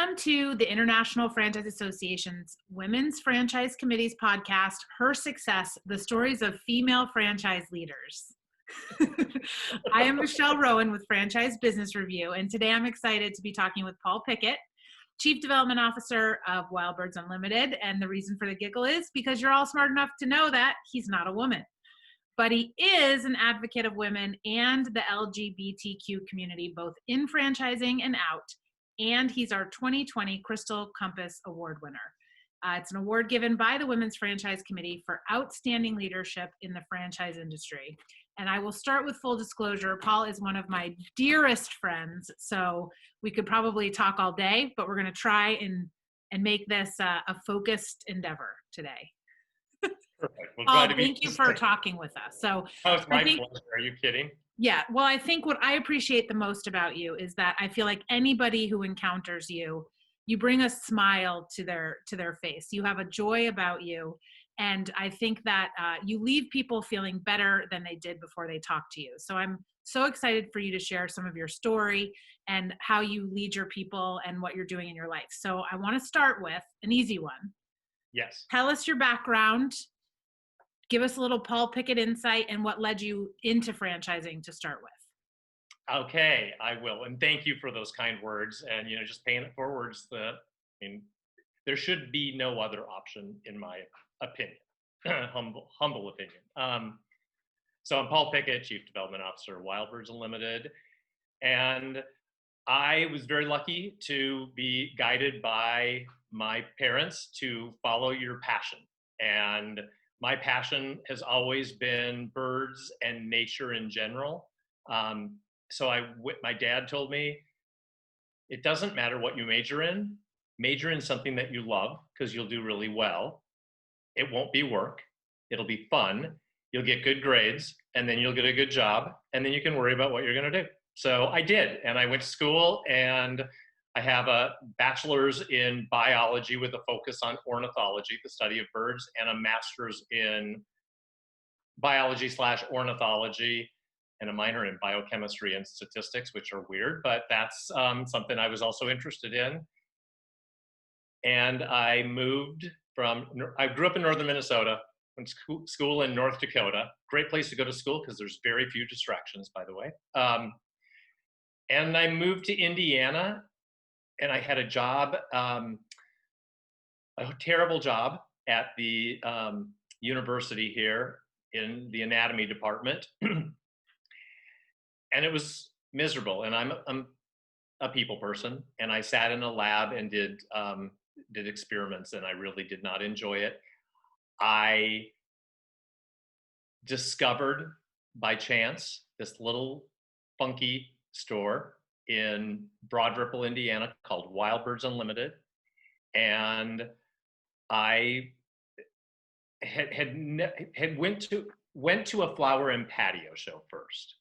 Welcome to the International Franchise Association's Women's Franchise Committee's podcast, Her Success, the Stories of Female Franchise Leaders. I am Michelle Rowan with Franchise Business Review, and today I'm excited to be talking with Paul Pickett, Chief Development Officer of Wild Birds Unlimited. And the reason for the giggle is because you're all smart enough to know that he's not a woman. But he is an advocate of women and the LGBTQ community, both in franchising and out. And he's our 2020 Crystal Compass Award winner. It's an award given by the Women's Franchise Committee for outstanding leadership in the franchise industry. And I will start with full disclosure. Paul is one of my dearest friends, so we could probably talk all day, but we're going to try and make this a focused endeavor today. Perfect. Well, Paul, thank you for talking with us. So, oh, it's my pleasure. Are you kidding? Yeah. Well, I think what I appreciate the most about you is that I feel like anybody who encounters you, you bring a smile to their face. You have a joy about you. And I think that you leave people feeling better than they did before they talked to you. So I'm so excited for you to share some of your story and how you lead your people and what you're doing in your life. So I want to start with an easy one. Yes. Tell us your background. Give us a little Paul Pickett insight and what led you into franchising to start with. Okay, I will. And thank you for those kind words. And, just paying it forwards, there should be no other option, in my opinion, humble opinion. So I'm Paul Pickett, Chief Development Officer of Wild Birds Unlimited. And I was very lucky to be guided by my parents to follow your passion. And my passion has always been birds and nature in general. So my dad told me, it doesn't matter what you major in something that you love, because you'll do really well. It won't be work. It'll be fun. You'll get good grades, and then you'll get a good job, and then you can worry about what you're going to do. So I did, and I went to school, and I have a bachelor's in biology with a focus on ornithology, the study of birds, and a master's in biology/ornithology, and a minor in biochemistry and statistics, which are weird, but that's something I was also interested in. And I grew up in northern Minnesota, went to school in North Dakota. Great place to go to school because there's very few distractions, by the way. And I moved to Indiana, and I had a job, a terrible job at the university here in the anatomy department. And it was miserable. And I'm a people person, and I sat in a lab and did experiments, and I really did not enjoy it. I discovered by chance this little funky store in Broad Ripple, Indiana, called Wild Birds Unlimited. And I had went to a flower and patio show first.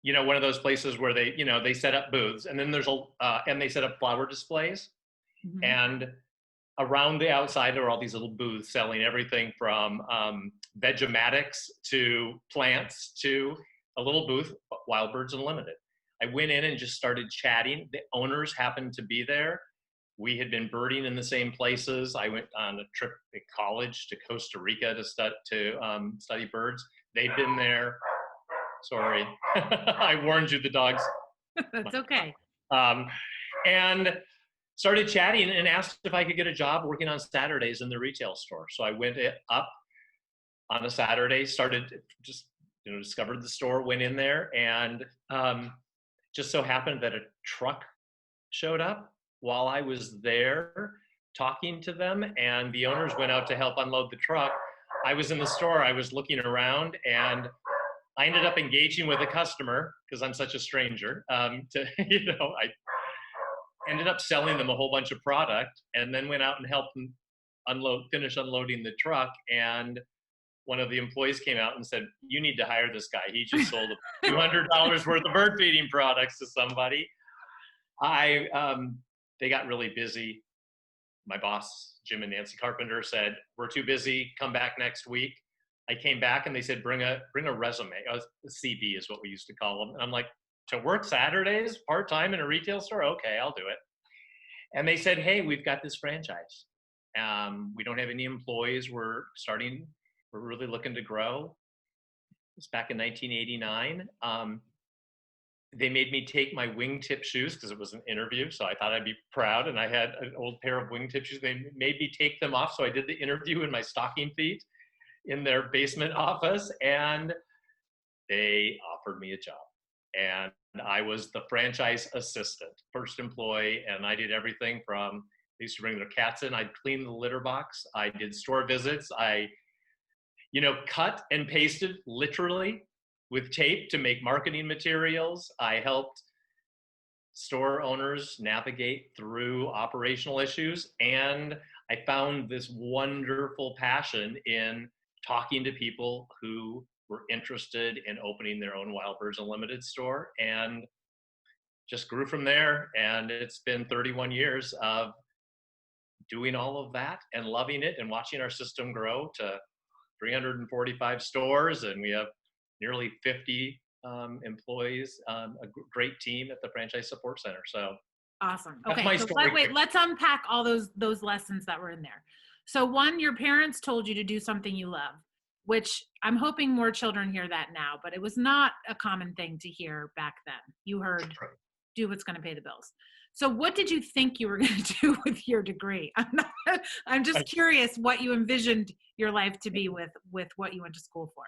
One of those places where they set up booths, and then and they set up flower displays. Mm-hmm. And around the outside there are all these little booths selling everything from Vegematics to plants to a little booth, Wild Birds Unlimited. I went in and just started chatting. The owners happened to be there. We had been birding in the same places. I went on a trip at college to Costa Rica to study birds. They'd been there. Sorry, I warned you, the dogs. That's okay. And started chatting and asked if I could get a job working on Saturdays in the retail store. So I went up on a Saturday, discovered the store, went in there, and just so happened that a truck showed up while I was there talking to them, and the owners went out to help unload the truck. I was in the store, I was looking around, and I ended up engaging with a customer, because I'm such a stranger, I ended up selling them a whole bunch of product, and then went out and helped them finish unloading the truck. And one of the employees came out and said, "You need to hire this guy. He just sold $200 worth of bird feeding products to somebody." They got really busy. My boss, Jim and Nancy Carpenter, said, "We're too busy. Come back next week." I came back and they said, bring a resume. A CV is what we used to call them. And I'm like, to work Saturdays part-time in a retail store? Okay, I'll do it. And they said, hey, we've got this franchise. We don't have any employees. We're really looking to grow. It was back in 1989. They made me take my wingtip shoes because it was an interview. So I thought I'd be proud. And I had an old pair of wingtip shoes. They made me take them off. So I did the interview in my stocking feet in their basement office. And they offered me a job. And I was the franchise assistant, first employee. And I did everything from, they used to bring their cats in. I'd clean the litter box. I did store visits. I, cut and pasted literally with tape to make marketing materials. I helped store owners navigate through operational issues. And I found this wonderful passion in talking to people who were interested in opening their own Wild Birds Unlimited store, and just grew from there. And it's been 31 years of doing all of that and loving it and watching our system grow to 345 stores. And we have nearly 50 employees, a great team at the Franchise Support Center. So awesome. that's Okay, my so story. let's unpack all those lessons that were in there. So one, your parents told you to do something you love, which I'm hoping more children hear that now, but it was not a common thing to hear back then. You heard, do what's going to pay the bills. So what did you think you were going to do with your degree? I'm just curious what you envisioned your life to be with what you went to school for.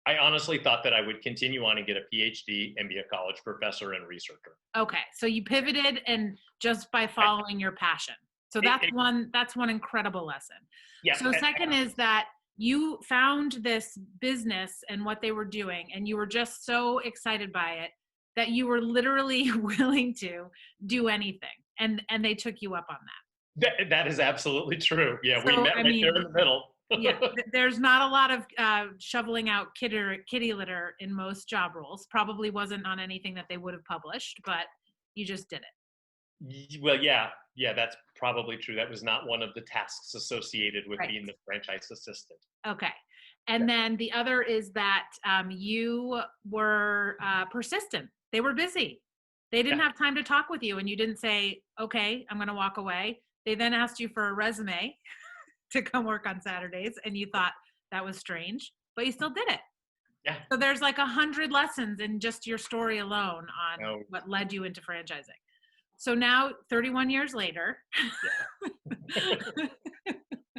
I honestly thought that I would continue on and get a PhD and be a college professor and researcher. Okay, so you pivoted and just by following your passion. So that's one incredible lesson. Yeah. So second is that you found this business and what they were doing, and you were just so excited by it that you were literally willing to do anything, and they took you up on that. That is absolutely true. Yeah, So, we met right there in the middle. Yeah, there's not a lot of shoveling out kitty litter in most job roles. Probably wasn't on anything that they would have published, but you just did it. Well, yeah, that's probably true. That was not one of the tasks associated with being the franchise assistant. Okay. And then the other is that you were persistent. They were busy. They didn't have time to talk with you, and you didn't say, okay, I'm going to walk away. They then asked you for a resume to come work on Saturdays, and you thought that was strange, but you still did it. Yeah. So there's like 100 lessons in just your story alone on what led you into franchising. So now, 31 years later, a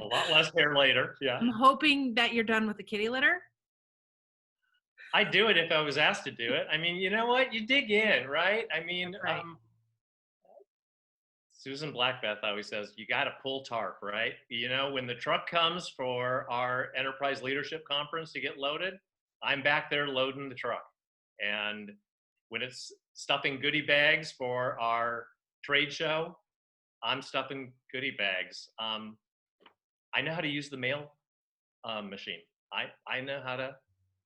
lot less hair later. Yeah. I'm hoping that you're done with the kitty litter. I'd do it if I was asked to do it. I mean, you know what? You dig in, right? I mean, Susan Blackbeth always says, you got to pull tarp, right? When the truck comes for our enterprise leadership conference to get loaded, I'm back there loading the truck. And when it's stuffing goodie bags for our trade show, I'm stuffing goodie bags. I know how to use the mail machine. I know how to,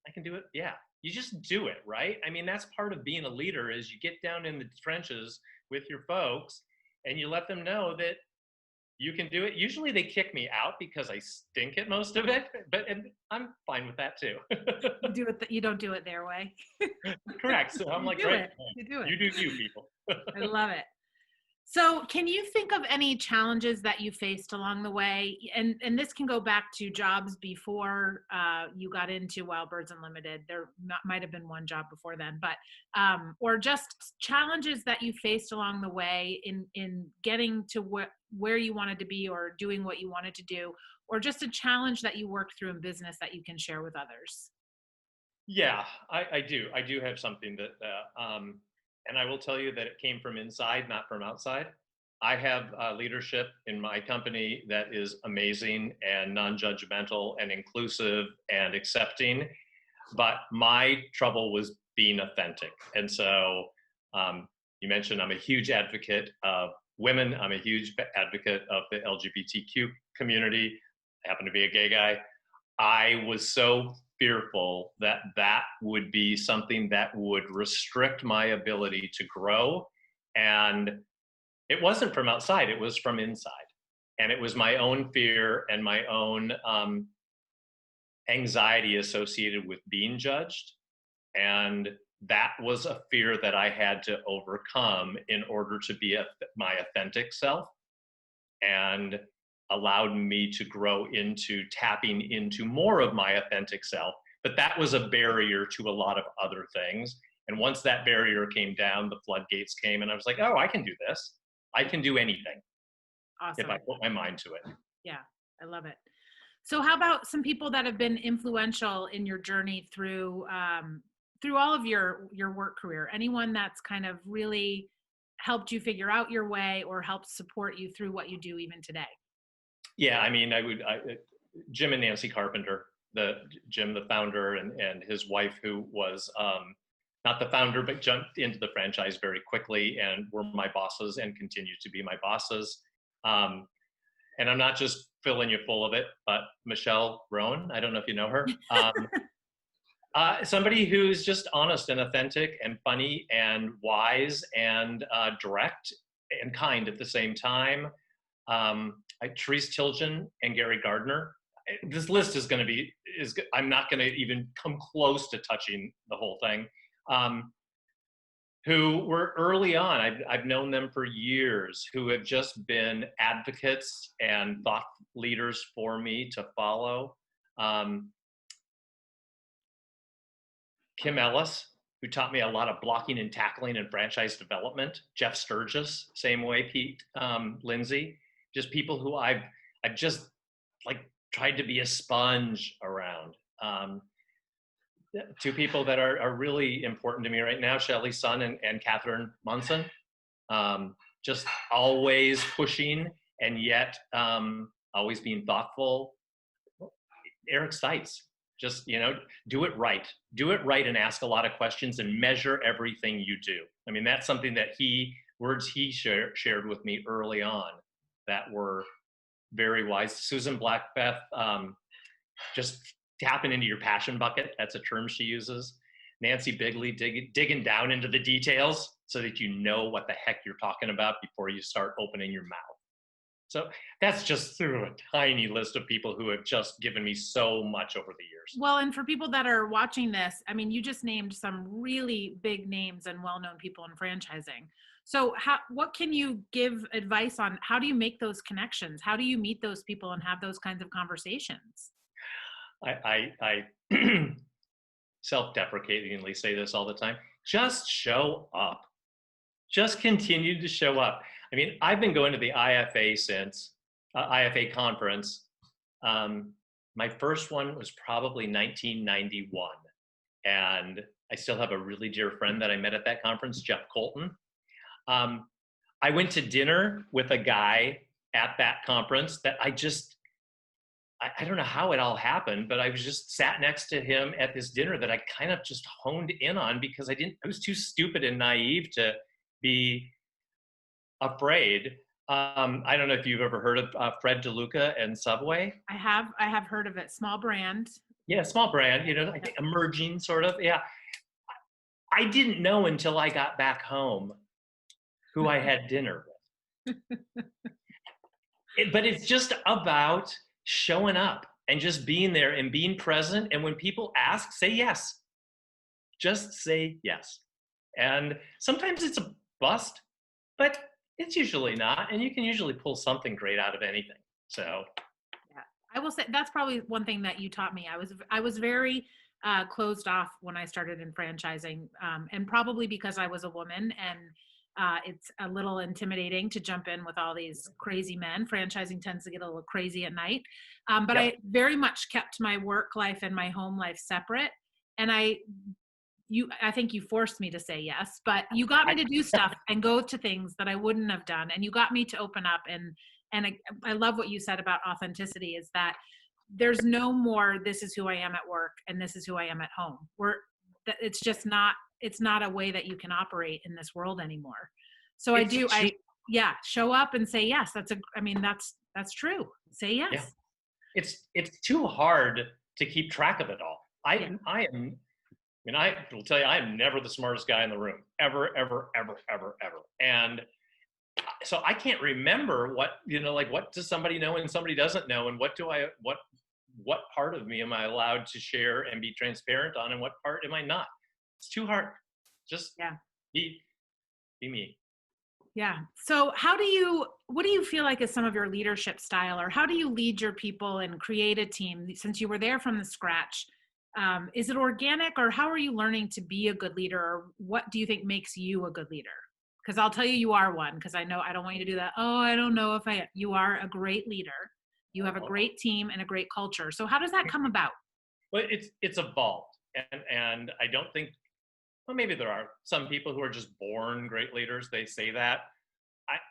I can do it. Yeah. You just do it, right? I mean, that's part of being a leader is you get down in the trenches with your folks and you let them know that you can do it. Usually they kick me out because I stink at most of it, but I'm fine with that too. You don't do it their way. Correct. So I'm like, great. You do it. You do you, people. I love it. So can you think of any challenges that you faced along the way? And this can go back to jobs before you got into Wild Birds Unlimited. There might have been one job before then, but or just challenges that you faced along the way in getting to where you wanted to be or doing what you wanted to do, or just a challenge that you worked through in business that you can share with others. Yeah, I do. I do have something that and I will tell you that it came from inside, not from outside. I have leadership in my company that is amazing and non-judgmental and inclusive and accepting. But my trouble was being authentic. And so you mentioned I'm a huge advocate of women. I'm a huge advocate of the LGBTQ community. I happen to be a gay guy. I was so fearful that that would be something that would restrict my ability to grow. And it wasn't from outside, it was from inside. And it was my own fear and my own anxiety associated with being judged. And that was a fear that I had to overcome in order to be my authentic self. and allowed me to grow into tapping into more of my authentic self. But that was a barrier to a lot of other things. And once that barrier came down, the floodgates came, and I was like, oh, I can do this. I can do anything. Awesome. If I put my mind to it. Yeah, I love it. So how about some people that have been influential in your journey through all of your work career? Anyone that's kind of really helped you figure out your way or helped support you through what you do even today? Yeah, I mean, Jim and Nancy Carpenter, Jim, the founder, and his wife, who was not the founder, but jumped into the franchise very quickly and were my bosses and continue to be my bosses. And I'm not just filling you full of it, but Michelle Rowan, I don't know if you know her. Somebody who's just honest and authentic and funny and wise and direct and kind at the same time. Therese Tilgen and Gary Gardner. This list is going to be, I'm not going to even come close to touching the whole thing. Who were early on, I've known them for years, who have just been advocates and thought leaders for me to follow. Kim Ellis, who taught me a lot of blocking and tackling and franchise development. Jeff Sturgis, same way. Pete Lindsay, just people who I've just like tried to be a sponge around. Two people that are really important to me right now, Shelley Sun and Catherine Munson. Just always pushing and yet always being thoughtful. Eric Stites, just, do it right. Do it right and ask a lot of questions and measure everything you do. I mean, that's something that words he shared with me early on that were very wise. Susan Blackbeth, just tapping into your passion bucket. That's a term she uses. Nancy Bigley, digging down into the details so that you know what the heck you're talking about before you start opening your mouth. So that's just through a tiny list of people who have just given me so much over the years. Well, and for people that are watching this, I mean, you just named some really big names and well-known people in franchising. So what can you give advice on? How do you make those connections? How do you meet those people and have those kinds of conversations? I self-deprecatingly say this all the time. Just show up. Just continue to show up. I mean, I've been going to the IFA since IFA conference. My first one was probably 1991. And I still have a really dear friend that I met at that conference, Jeff Colton. I went to dinner with a guy at that conference that I don't know how it all happened, but I was just sat next to him at this dinner that I kind of just honed in on because I was too stupid and naive to be afraid. I don't know if you've ever heard of Fred DeLuca and Subway. I have heard of it. Small brand. Yeah, small brand, I think emerging sort of. Yeah. I didn't know until I got back home who I had dinner with. But it's just about showing up and just being there and being present. And when people ask, say yes. Just say yes. And sometimes it's a bust, but it's usually not. And you can usually pull something great out of anything. So yeah, I will say that's probably one thing that you taught me. I was very closed off when I started in franchising, and probably because I was a woman and it's a little intimidating to jump in with all these crazy men. Franchising tends to get a little crazy at night. But yep. I very much kept my work life and my home life separate. And I think you forced me to say yes, but you got me to do stuff and go to things that I wouldn't have done. And you got me to open up. And I love what you said about authenticity is that there's no more, this is who I am at work and this is who I am at home. It's just not, it's not a way that you can operate in this world anymore. So show up and say yes. That's true. Say yes. Yeah. It's too hard to keep track of it all. I will tell you, I am never the smartest guy in the room, ever, ever, ever, ever, ever. And so I can't remember what does somebody know and somebody doesn't know, and what part of me am I allowed to share and be transparent on, and what part am I not? It's too hard. Just be me. Yeah. So what do you feel like is some of your leadership style, or how do you lead your people and create a team since you were there from the scratch? Is it organic, or how are you learning to be a good leader, or what do you think makes you a good leader? Because I'll tell you, you are one, because I know I don't want you to do that. Oh, I don't know if you are a great leader. You have a great team and a great culture. So how does that come about? Well, it's evolved, and I don't think. Well, maybe there are some people who are just born great leaders. They say that.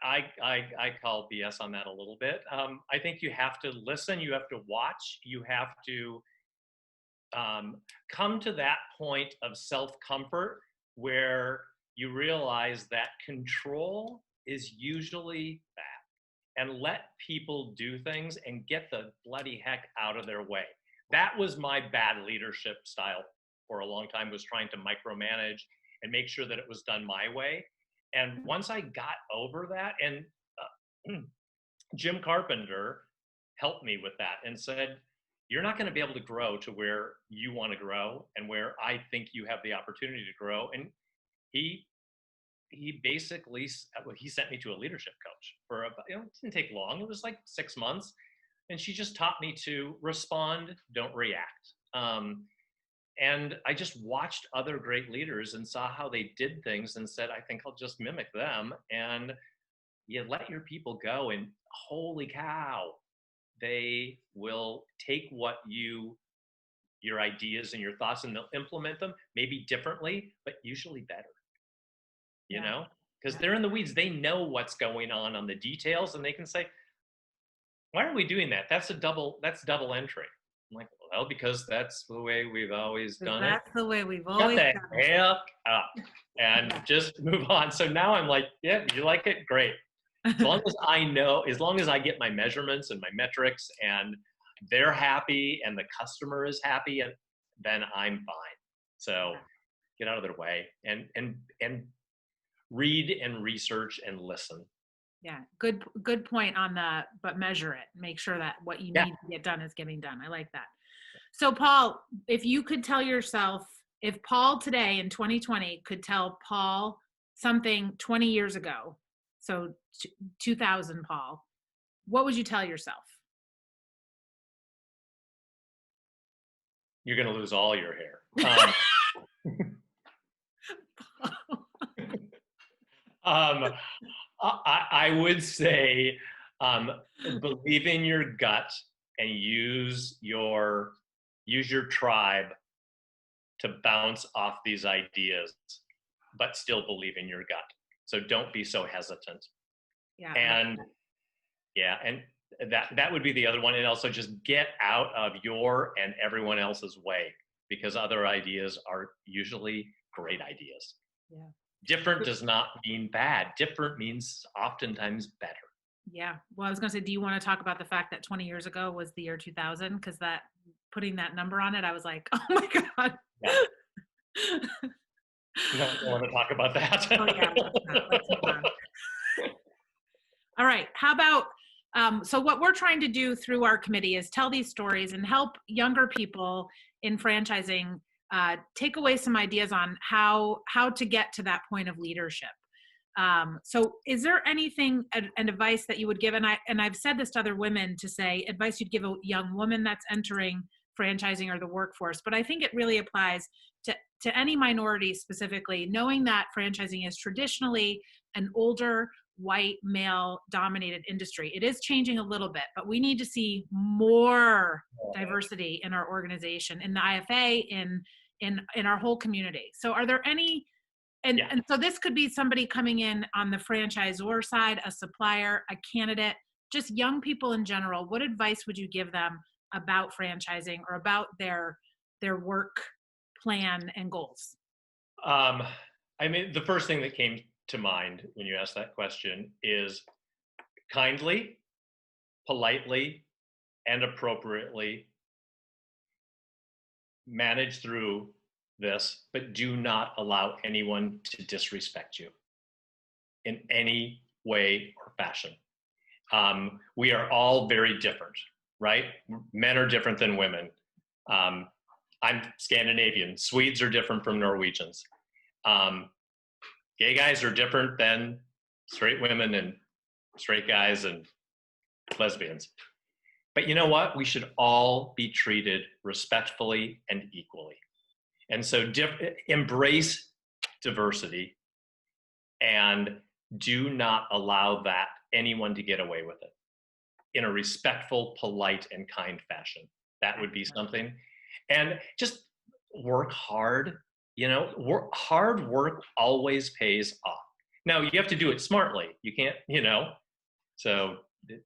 I call BS on that a little bit. I think you have to listen. You have to watch. You have to come to that point of self-comfort where you realize that control is usually bad, and let people do things and get the bloody heck out of their way. That was my bad leadership style for a long time, was trying to micromanage and make sure that it was done my way. And once I got over that, and Jim Carpenter helped me with that and said, you're not going to be able to grow to where you want to grow and where I think you have the opportunity to grow. And he basically, he sent me to a leadership coach for it didn't take long. It was like 6 months. And she just taught me to respond, don't react. And I just watched other great leaders and saw how they did things and said, I think I'll just mimic them. And you let your people go, and holy cow, they will take your ideas and your thoughts, and they'll implement them maybe differently, but usually better, you know, because they're in the weeds. They know what's going on the details, and they can say, why are we doing that? That's double entry. I'm like, well, because that's the way we've always done it. That's the way we've always done it. done Shut the heck up and just move on. So now I'm like, yeah, you like it? Great. As long as I know, as long as I get my measurements and my metrics and they're happy and the customer is happy, and then I'm fine. So get out of their way and read and research and listen. Yeah, good point on but measure it. Make sure that what you need to get done is getting done. I like that. So Paul, if you could tell yourself, if Paul today in 2020 could tell Paul something 20 years ago, so 2000 Paul, what would you tell yourself? You're going to lose all your hair. I would say believe in your gut and use your tribe to bounce off these ideas, but still believe in your gut. So don't be so hesitant. Yeah. And that would be the other one. And also just get out of your and everyone else's way, because other ideas are usually great ideas. Yeah. Different does not mean bad. Different means oftentimes better. Yeah. Well, I was going to say, do you want to talk about the fact that 20 years ago was the year 2000? Because putting that number on it, I was like, oh my God. Yeah. No, I don't want to talk about that. Oh yeah, let's move on. All right. How about, so what we're trying to do through our committee is tell these stories and help younger people in franchising take away some ideas on how to get to that point of leadership. So is there anything, an advice that you would give, and I've said this to other women, to say advice you'd give a young woman that's entering franchising or the workforce, but I think it really applies to any minority specifically, knowing that franchising is traditionally an older, white, male dominated industry. It is changing a little bit, but we need to see more diversity in our organization, in the IFA, in our whole community. So are there any, and so this could be somebody coming in on the franchisor side, a supplier, a candidate, just young people in general. What advice would you give them about franchising or about their work plan and goals? I mean, the first thing that came to mind when you asked that question is kindly, politely, and appropriately manage through this, but do not allow anyone to disrespect you in any way or fashion. We are all very different, right? Men are different than women. I'm Scandinavian. Swedes are different from Norwegians. Gay guys are different than straight women and straight guys and lesbians. But you know what? We should all be treated respectfully and equally. And so embrace diversity and do not allow that anyone to get away with it in a respectful, polite, and kind fashion. That would be something. And just work hard. Hard work always pays off. Now you have to do it smartly. You can't, so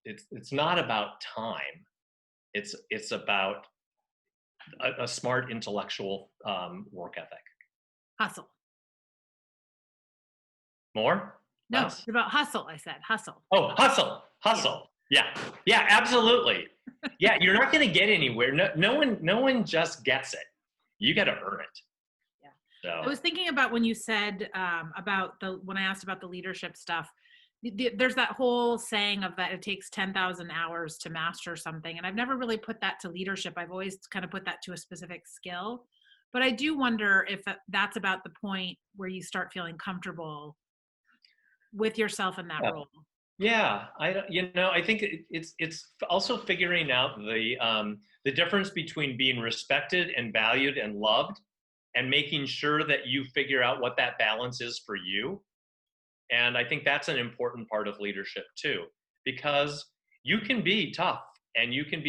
it's not about time. It's about a smart intellectual work ethic. Hustle. More? No, Less? it's about hustle. I said hustle. Oh, hustle. Yeah, absolutely. Yeah, you're not going to get anywhere. No one just gets it. You got to earn it. Yeah. So. I was thinking about when you said when I asked about the leadership stuff, there's that whole saying of that it takes 10,000 hours to master something. And I've never really put that to leadership. I've always kind of put that to a specific skill. But I do wonder if that's about the point where you start feeling comfortable with yourself in that role. Yeah, I think it's also figuring out the difference between being respected and valued and loved, and making sure that you figure out what that balance is for you. And I think that's an important part of leadership too, because you can be tough and you can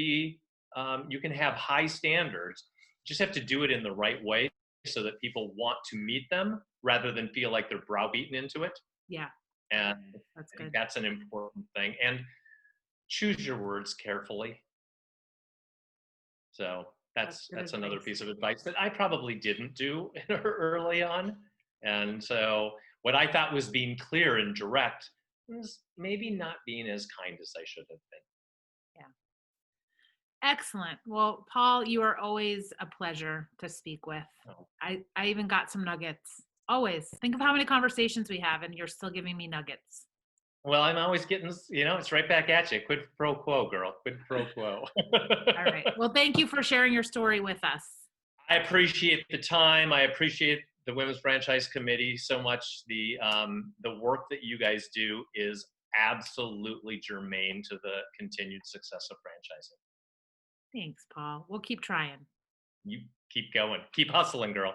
have high standards. You just have to do it in the right way so that people want to meet them rather than feel like they're browbeaten into it. Yeah. And that's I think good. that's an important thing. And choose your words carefully. So that's another piece of advice that I probably didn't do early on. And so what I thought was being clear and direct was maybe not being as kind as I should have been. Yeah. Excellent. Well, Paul, you are always a pleasure to speak with. Oh. I even got some nuggets. Always. Think of how many conversations we have and you're still giving me nuggets. Well, I'm always getting, it's right back at you. Quid pro quo, girl. Quid pro quo. All right. Well, thank you for sharing your story with us. I appreciate the time. I appreciate the Women's Franchise Committee so much. The work that you guys do is absolutely germane to the continued success of franchising. Thanks, Paul. We'll keep trying. You keep going. Keep hustling, girl.